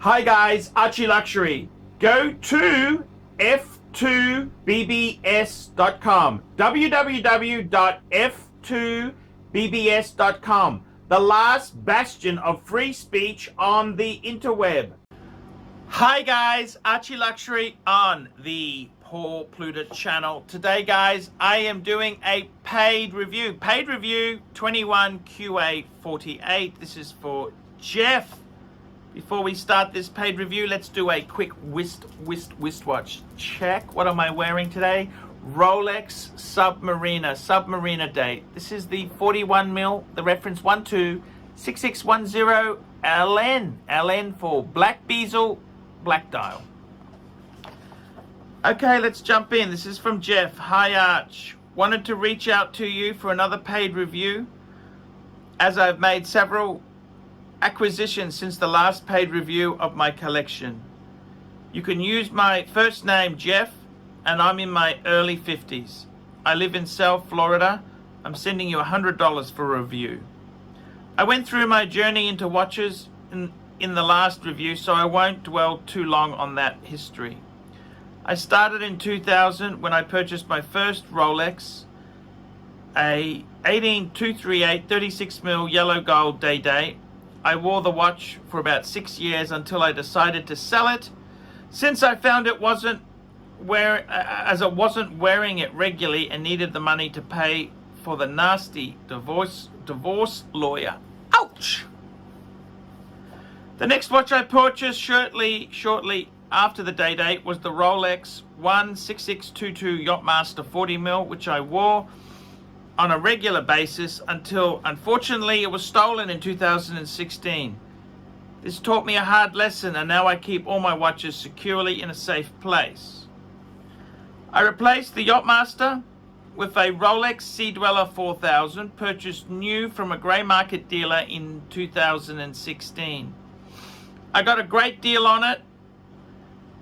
Hi guys, ArchieLuxury. Go to f2bbs.com. www.f2bbs.com. The last bastion of free speech on the interweb. Hi guys, ArchieLuxury on the Paul Pluta channel. Today guys, I am doing a paid review. Paid review 21QA48. This is for Jeff. Before we start this paid review, let's do a quick wristwatch check. What am I wearing today? Rolex Submariner date. This is the 41 mil, the reference 126610 LN for black bezel, black dial. Okay, let's jump in. This is from Jeff. Hi Arch. Wanted to reach out to you for another paid review, as I've made several acquisitions since the last paid review of my collection. You can use my first name Jeff, and I'm in my early 50s. I live in South Florida. I'm sending you $100 for a review. I went through my journey into watches in the last review, so I won't dwell too long on that history. I started in 2000 when I purchased my first Rolex, a 18238 36 mil yellow gold day. I wore the watch for about 6 years until I decided to sell it, since I found it wasn't wearing it regularly and needed the money to pay for the nasty divorce lawyer. Ouch! The next watch I purchased shortly after the date was the Rolex 16622 Yachtmaster 40 mil, which I wore on a regular basis until, unfortunately, it was stolen in 2016. This taught me a hard lesson, and now I keep all my watches securely in a safe place. I replaced the Yachtmaster with a Rolex Sea Dweller 4000, purchased new from a grey market dealer in 2016. I got a great deal on it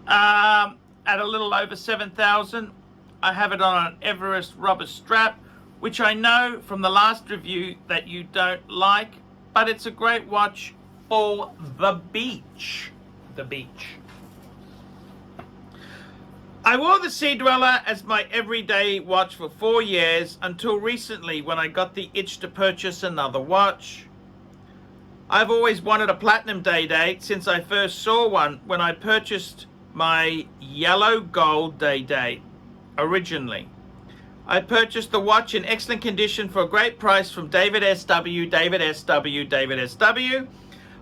at a little over $7,000. I have it on an Everest rubber strap, which I know from the last review that you don't like, but it's a great watch for the beach. I wore the Sea Dweller as my everyday watch for 4 years, until recently when I got the itch to purchase another watch. I've always wanted a platinum date since I first saw one when I purchased my yellow gold date originally. I purchased the watch in excellent condition for a great price from David SW.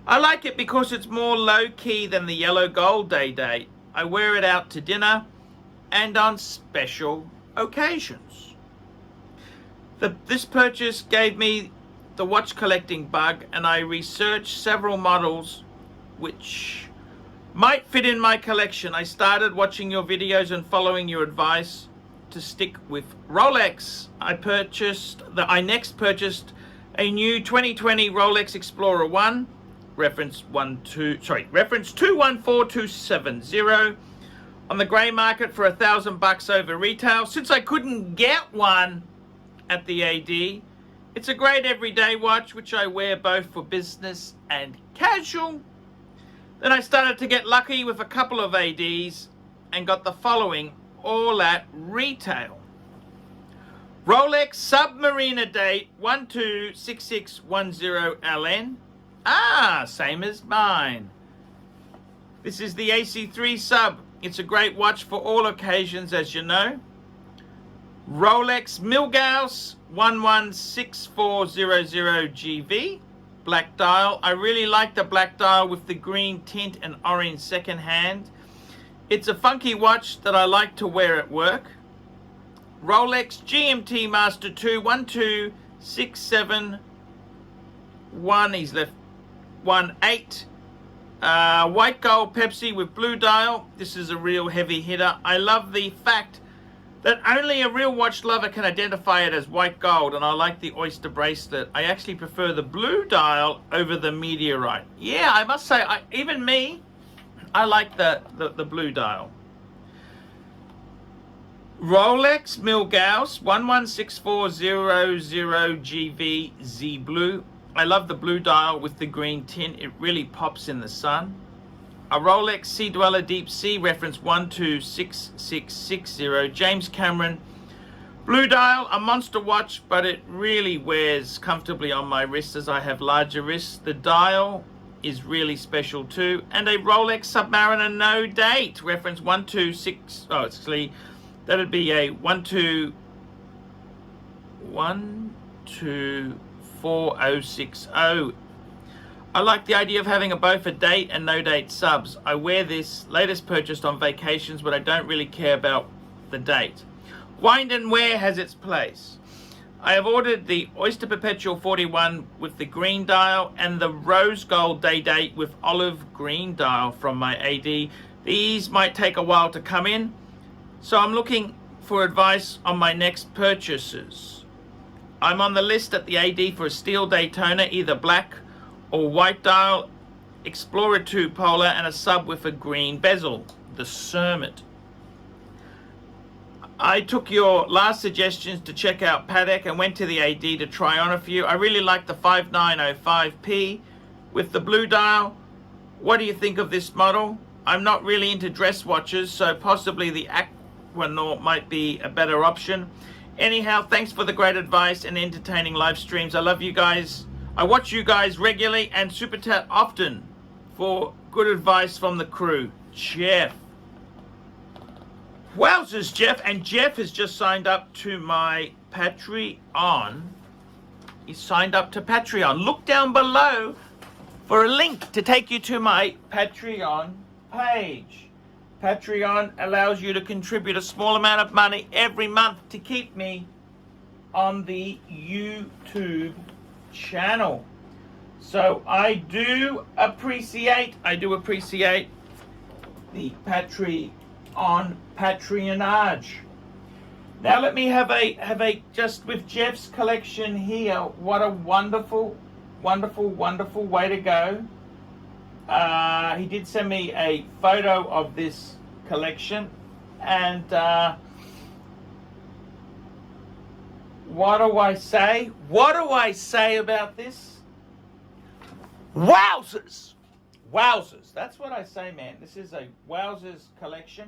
I like it because it's more low-key than the yellow gold date. I wear it out to dinner and on special occasions. This purchase gave me the watch collecting bug, and I researched several models which might fit in my collection. I started watching your videos and following your advice to stick with Rolex. I next purchased a new 2020 Rolex Explorer 1, reference 214270, on the grey market for $1,000 over retail. Since I couldn't get one at the AD, it's a great everyday watch which I wear both for business and casual. Then I started to get lucky with a couple of ADs and got the following, all at retail. Rolex Submariner date 126610 LN. Same as mine. This is the AC3 sub. It's a great watch for all occasions, as you know. Rolex Milgauss 116400 GV, black dial. I really like the black dial with the green tint and orange second hand. It's a funky watch that I like to wear at work. Rolex GMT Master 2 12671, he's left 18. White gold Pepsi with blue dial. This is a real heavy hitter. I love the fact that only a real watch lover can identify it as white gold, and I like the oyster bracelet. I actually prefer the blue dial over the meteorite. Yeah, I must say, even me, I like the blue dial. Rolex Milgauss 116400 GV Z Blue. I love the blue dial with the green tint. It really pops in the sun. A Rolex Sea Dweller Deep Sea, reference 126660. James Cameron. Blue dial, a monster watch, but it really wears comfortably on my wrist as I have larger wrists. The dial is really special too. And a Rolex Submariner no date, reference 126. Oh, actually, that'd be a 124060. I like the idea of having a both a date and no date subs. I wear this latest purchased on vacations, but I don't really care about the date. Wind and wear has its place. I have ordered the Oyster Perpetual 41 with the green dial and the rose gold day date with olive green dial from my AD. These might take a while to come in, so I'm looking for advice on my next purchases. I'm on the list at the AD for a steel Daytona, either black or white dial, Explorer 2 Polar, and a sub with a green bezel, the Cermet. I took your last suggestions to check out Patek and went to the AD to try on a few. I really like the 5905P with the blue dial. What do you think of this model? I'm not really into dress watches, so possibly the Aquanaut might be a better option. Anyhow, thanks for the great advice and entertaining live streams. I love you guys. I watch you guys regularly and super chat often for good advice from the crew. Jeff. Wowzers, Jeff. And Jeff has just signed up to my Patreon. He's signed up to Patreon. Look down below for a link to take you to my Patreon page. Patreon allows you to contribute a small amount of money every month to keep me on the YouTube channel. So I do appreciate the Patreonage. Now let me have a just with Jeff's collection here. What a wonderful way to go. He did send me a photo of this collection, and what do I say? What do I say about this? Wowzers! Wowzers. That's what I say, man. This is a wowzers collection.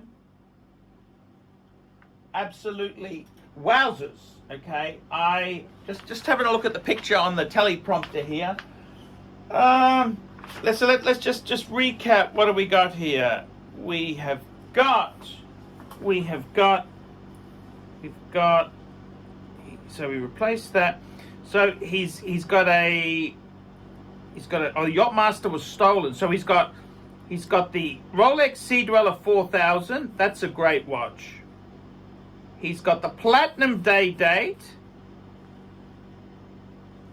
Absolutely wowzers. Okay, I just having a look at the picture on the teleprompter here. Let's just recap. What do we got here? We've got. So we replaced that. So he's got a. Oh, the Yachtmaster was stolen. So he's got the Rolex Sea Dweller 4000. That's a great watch. He's got the Platinum Day Date.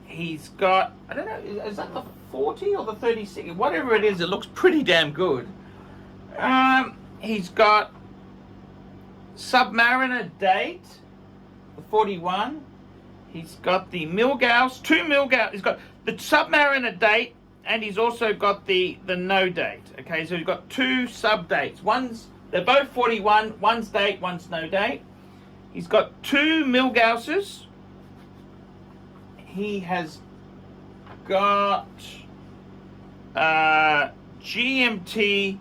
He's got, I don't know, is that the 40 or the 36? Whatever it is, it looks pretty damn good. He's got Submariner Date, the 41. He's got the Milgauss, two Milgauss. He's got the Submariner Date, and he's also got the no date. Okay, so he's got two sub dates. They're both 41. One's date, one's no date. He's got two Milgausses. He has got GMT,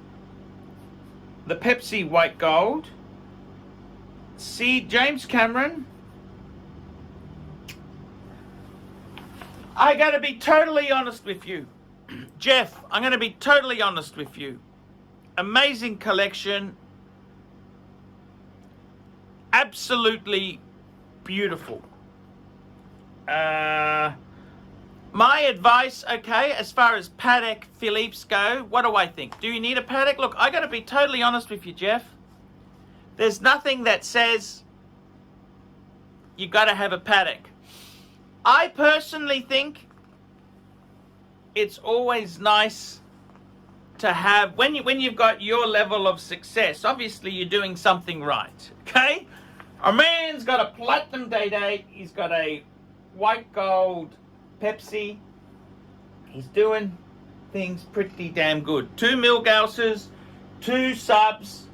the Pepsi White Gold. James Cameron. I gotta be totally honest with you. Jeff, I'm gonna be totally honest with you. Amazing collection. Absolutely beautiful. My advice, okay, as far as Patek Philippe's go, what do I think? Do you need a Patek? Look, I got to be totally honest with you, Jeff. There's nothing that says you got to have a Patek. I personally think it's always nice to have, when you've got your level of success, obviously you're doing something right, okay? A man's got a Platinum Day Date, he's got a white gold Pepsi. He's doing things pretty damn good. Two Milgausses, two subs.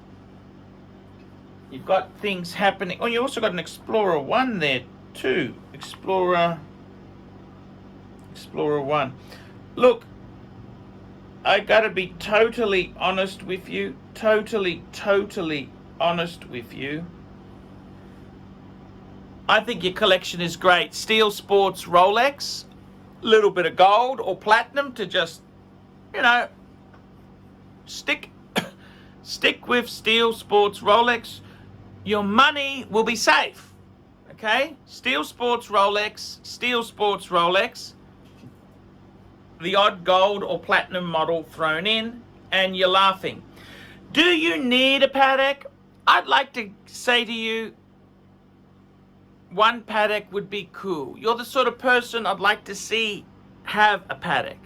You've got things happening. Oh, you also got an Explorer 1 there too. Explorer 1. Look, I gotta be totally honest with you. Totally honest with you. I think your collection is great. Steel Sports Rolex, little bit of gold or platinum to just, you know, stick with Steel Sports Rolex. Your money will be safe. Okay? Steel Sports Rolex, the odd gold or platinum model thrown in, and you're laughing. Do you need a Patek? I'd like to say to you, one Patek would be cool. You're the sort of person I'd like to see have a Patek.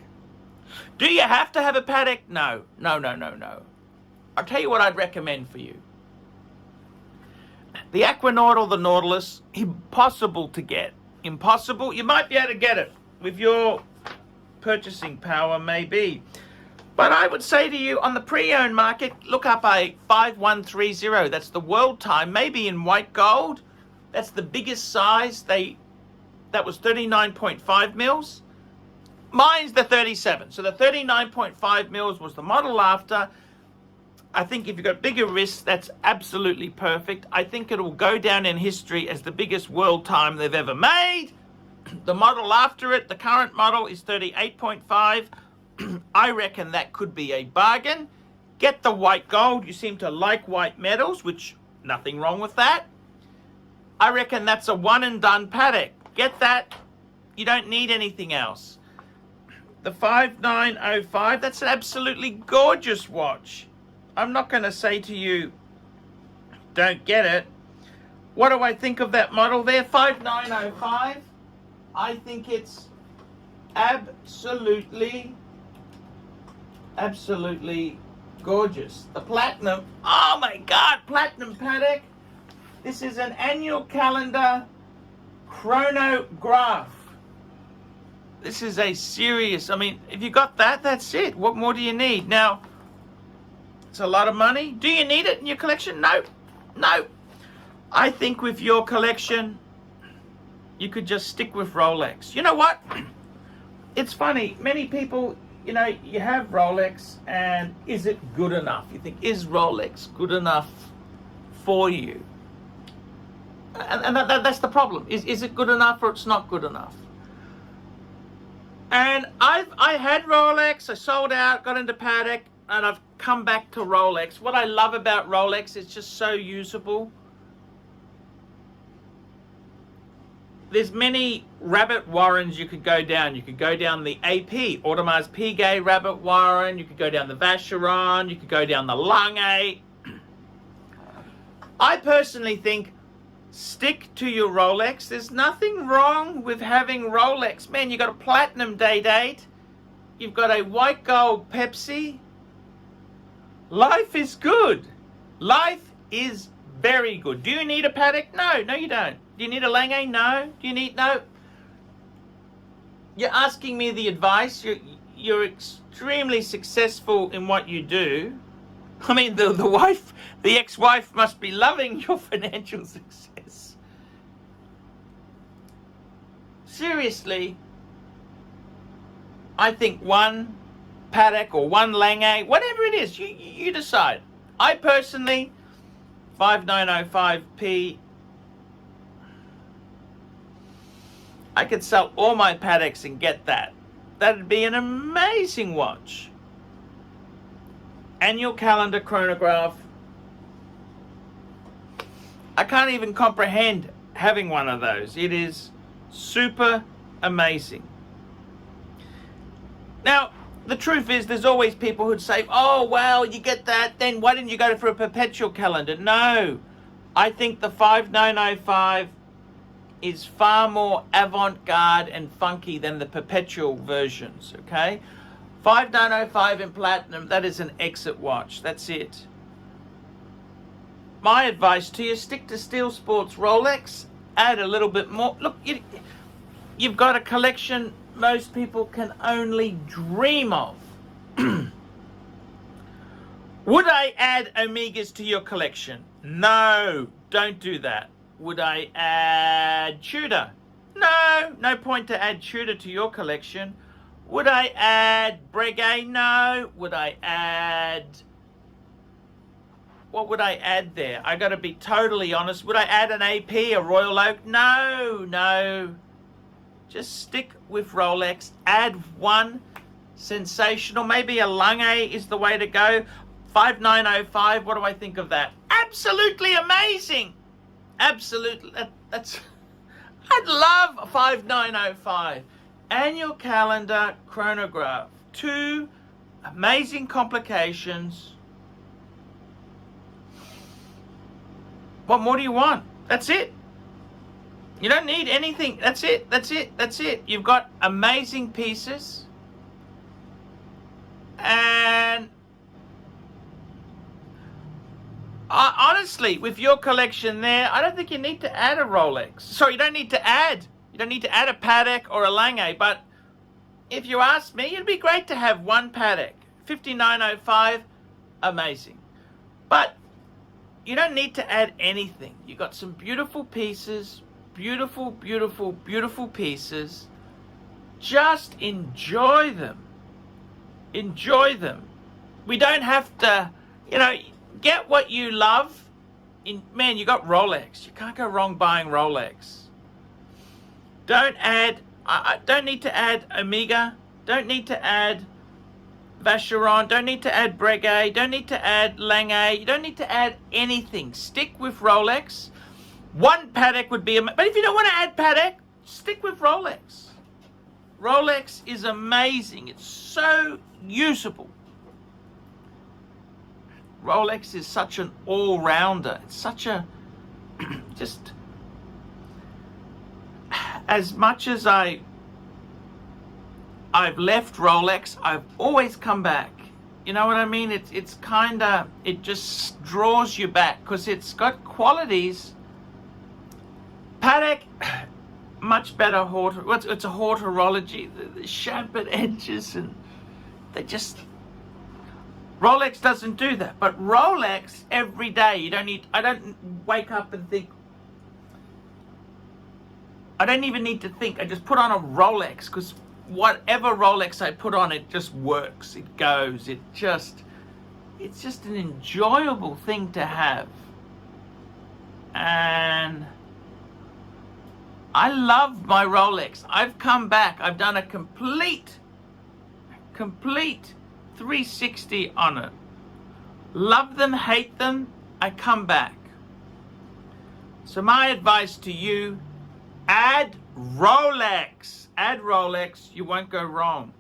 Do you have to have a Patek? No. I'll tell you what I'd recommend for you. The Aquanaut or the Nautilus, impossible to get. Impossible. You might be able to get it with your purchasing power, maybe. But I would say to you, on the pre-owned market, look up a 5130. That's the world time, maybe in white gold. That's the biggest size. That was 39.5 mils. Mine's the 37. So the 39.5 mils was the model after. I think if you've got bigger wrists, that's absolutely perfect. I think it will go down in history as the biggest world time they've ever made. The model after it, the current model, is 38.5. I reckon that could be a bargain. Get the white gold. You seem to like white metals, which nothing wrong with that. I reckon that's a one and done Patek. Get that. You don't need anything else. The 5905, that's an absolutely gorgeous watch. I'm not going to say to you, don't get it. What do I think of that model there? 5905. I think it's absolutely gorgeous. The platinum, oh my God, platinum Patek. This is an annual calendar chronograph. This is a serious, I mean, if you got that, that's it. What more do you need? Now, it's a lot of money. Do you need it in your collection? No. I think with your collection, you could just stick with Rolex. You know what? It's funny. Many people, you know, you have Rolex, and is it good enough? You think, is Rolex good enough for you? And that's the problem. Is it good enough or it's not good enough? And I had Rolex, I sold out, got into Patek, and I've come back to Rolex. What I love about Rolex, it's just so usable. There's many rabbit warrens you could go down. You could go down the AP, Audemars Piguet rabbit warren. You could go down the Vacheron. You could go down the Lange. I personally think stick to your Rolex. There's nothing wrong with having Rolex. Man, you've got a platinum date. You've got a white gold Pepsi. Life is good. Life is very good. Do you need a Patek? No, you don't. Do you need a Lange? No. Do you need, no. You're asking me the advice. You're extremely successful in what you do. I mean, the ex-wife must be loving your financial success. Seriously, I think one Patek or one Lange, whatever it is, you decide. I personally, 5905p, I could sell all my Pateks and get that. That'd be an amazing watch. Annual calendar chronograph. I can't even comprehend having one of those. It is super amazing. Now, the truth is, there's always people who'd say, oh, well, you get that, then why didn't you go for a perpetual calendar? No, I think the 5905 is far more avant-garde and funky than the perpetual versions, okay? 5905 in platinum, that is an exit watch. That's it. My advice to you, stick to Steel Sports Rolex, add a little bit more. Look, you've got a collection most people can only dream of. Would I add Omegas to your collection? No, don't do that. Would I add Tudor? No point to add Tudor to your collection. Would I add Breguet? No. Would I add... What would I add there? I got to be totally honest. Would I add an AP, a Royal Oak? No, no. Just stick with Rolex. Add one sensational. Maybe a Lange is the way to go. 5905. What do I think of that? Absolutely amazing. Absolutely. That's... I'd love a 5905. Annual calendar chronograph. 2 amazing complications. What more do you want? That's it. You don't need anything. That's it. That's it. That's it. You've got amazing pieces. And honestly, with your collection there, I don't think you need to add a Rolex. Sorry, you don't need to add a Patek or a Lange. But if you ask me, it'd be great to have one Patek. 5905, amazing. But you don't need to add anything. You got some beautiful pieces, beautiful, beautiful, beautiful pieces. Just enjoy them. Enjoy them. We don't have to, get what you love. Man, you got Rolex. You can't go wrong buying Rolex. Don't need to add Omega. Don't need to add Vacheron. Don't need to add Breguet. Don't need to add Lange. You don't need to add anything. Stick with Rolex. One Patek would be... But if you don't want to add Patek, stick with Rolex. Rolex is amazing. It's so usable. Rolex is such an all-rounder. It's such a... just... As much as I've left Rolex, I've always come back. You know what I mean? It's kind of... It just draws you back because it's got qualities. Patek, much better it's a horology. The sharpened edges and they just... Rolex doesn't do that. But Rolex, every day, I don't wake up and think... I don't even need to think. I just put on a Rolex because whatever Rolex I put on, it just works. It goes. It's just an enjoyable thing to have. And I love my Rolex. I've come back. I've done a complete 360 on it. Love them, hate them, I come back. So my advice to you, add Rolex. Add Rolex, you won't go wrong.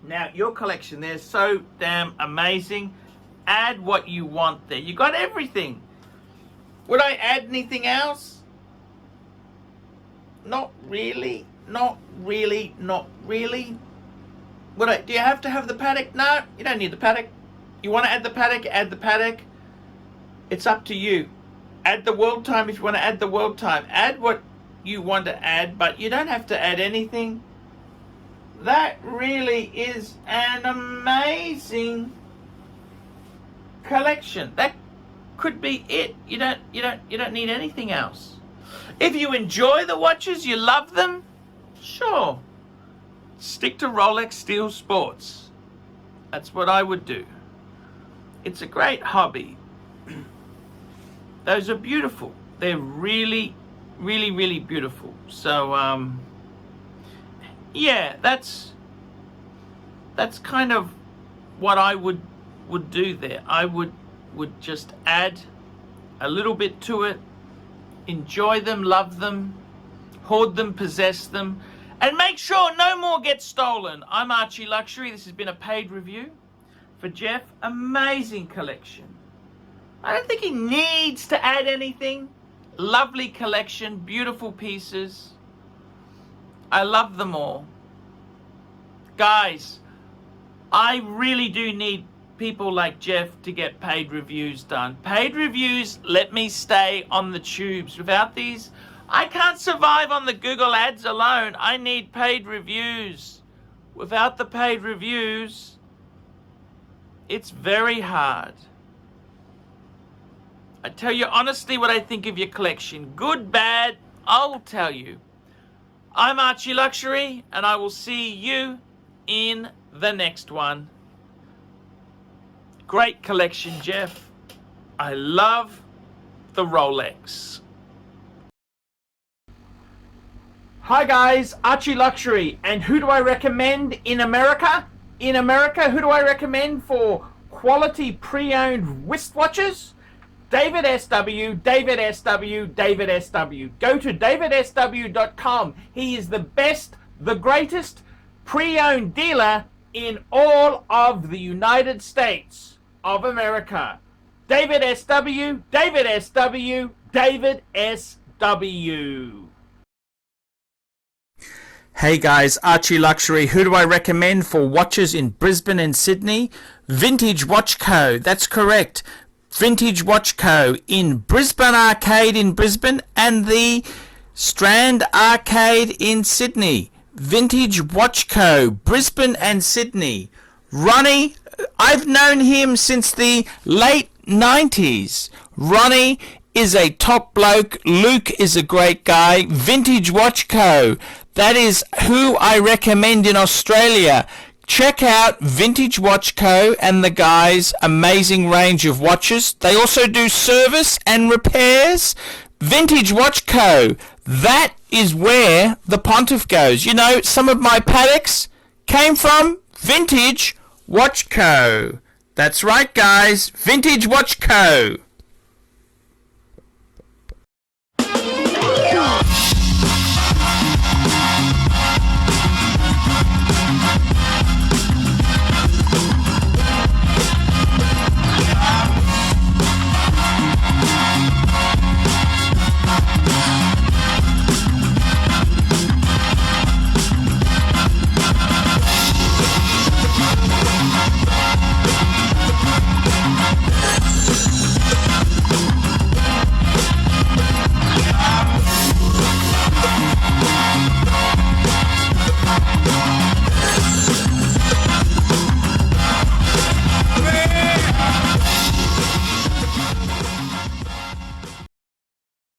Now, your collection there is so damn amazing. Add what you want there. You got everything. Would I add anything else? Not really. Not really. Not really. Do you have to have the Patek? No, you don't need the Patek. You want to add the Patek? Add the Patek. It's up to you. Add the world time if you want to add the world time. Add what you want to add, but you don't have to add anything. That really is an amazing collection. That could be it. You don't need anything else. If you enjoy the watches, you love them, sure. Stick to Rolex Steel Sports. That's what I would do. It's a great hobby. Those are beautiful. They're really, really, really beautiful. So, yeah, that's kind of what I would do there. I would just add a little bit to it. Enjoy them, love them, hoard them, possess them, and make sure no more get stolen. I'm ArchieLuxury. This has been a paid review for Jeff. Amazing collection. I don't think he needs to add anything. Lovely collection, beautiful pieces. I love them all. Guys, I really do need people like Jeff to get paid reviews done. Paid reviews let me stay on the tubes. Without these, I can't survive on the Google ads alone. I need paid reviews. Without the paid reviews, it's very hard. I tell you honestly what I think of your collection. Good, bad, I'll tell you. I'm Archie Luxury, and I will see you in the next one. Great collection, Jeff. I love the Rolex. Hi guys, Archie Luxury, and who do I recommend in America? In America, who do I recommend for quality pre-owned wristwatches? David SW, David SW, David SW. Go to davidsw.com. He is the best, the greatest pre-owned dealer in all of the United States of America. David SW, David SW, David SW. Hey guys, Archie Luxury. Who do I recommend for watches in Brisbane and Sydney? Vintage Watch Co. That's correct. Vintage Watch Co. in Brisbane Arcade in Brisbane and the Strand Arcade in Sydney. Vintage Watch Co. Brisbane and Sydney. Ronnie, I've known him since the late 90s. Ronnie is a top bloke. Luke is a great guy. Vintage Watch Co. That is who I recommend in Australia. Check out Vintage Watch Co. and the guys' amazing range of watches. They also do service and repairs. Vintage Watch Co. That is where the Pontiff goes. You know, some of my Pateks came from Vintage Watch Co. That's right, guys. Vintage Watch Co.